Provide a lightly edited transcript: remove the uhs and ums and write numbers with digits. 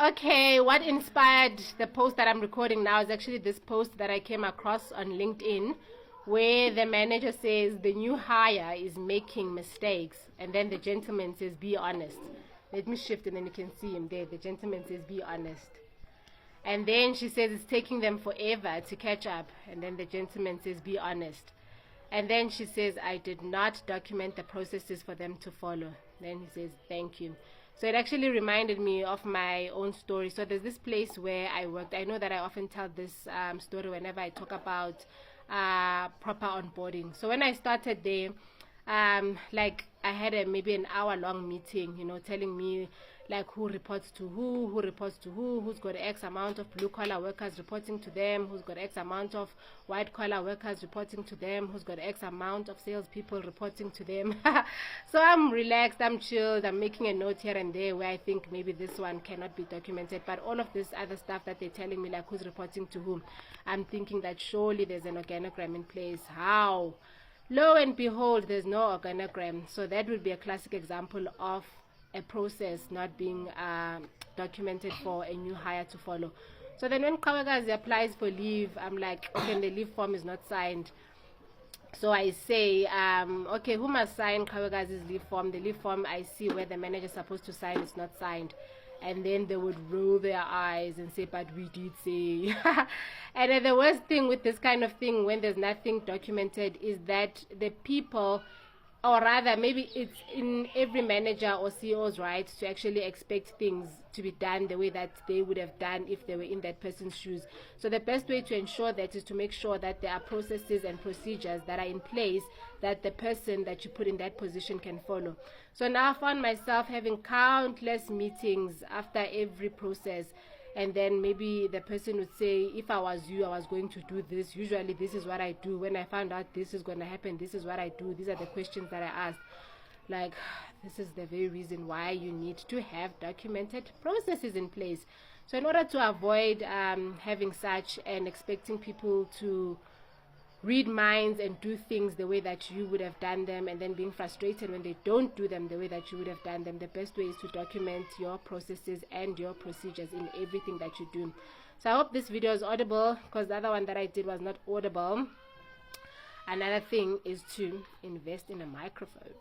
Okay, what inspired the post that I'm recording now is actually this post that I came across on LinkedIn, where the manager says the new hire is making mistakes, and then the gentleman says, be honest. Let me shift and then you can see him there. The gentleman says, be honest. And then she says it's taking them forever to catch up, and then the gentleman says, be honest. And then she says, I did not document the processes for them to follow. Then he says, thank you. So it actually reminded me of my own story. So there's this place where I worked. I know that I often tell this story whenever I talk about proper onboarding. So when I started there, like I had maybe an hour-long meeting, telling me like who reports to who reports to who's got X amount of blue-collar workers reporting to them, who's got X amount of white-collar workers reporting to them, who's got X amount of salespeople reporting to them. So I'm relaxed, I'm chilled, I'm making a note here and there where I think maybe this one cannot be documented, but all of this other stuff that they're telling me, like who's reporting to whom, I'm thinking that surely there's an organogram in place. How? Lo and behold, there's no organogram. So that would be a classic example of a process not being documented for a new hire to follow. So then when Kawakazi applies for leave, I'm like, okay, the leave form is not signed. So I say, okay, who must sign Kawakazi's leave form? The leave form I see where the manager is supposed to sign is not signed. And then they would roll their eyes and say, but we did say. And then the worst thing with this kind of thing, when there's nothing documented, is that the people, or rather maybe it's in every manager or CEO's right to actually expect things to be done the way that they would have done if they were in that person's shoes. So the best way to ensure that is to make sure that there are processes and procedures that are in place that the person that you put in that position can follow. So now I found myself having countless meetings after every process, and then maybe the person would say, if I was you, I was going to do this. Usually this is what I do. When I found out this is going to happen, this is what I do. These are the questions that I asked. Like, this is the very reason why you need to have documented processes in place. So in order to avoid having such and expecting people to read minds and do things the way that you would have done them, and then being frustrated when they don't do them the way that you would have done them, the best way is to document your processes and your procedures in everything that you do. So I hope this video is audible, because the other one that I did was not audible. Another thing is to invest in a microphone.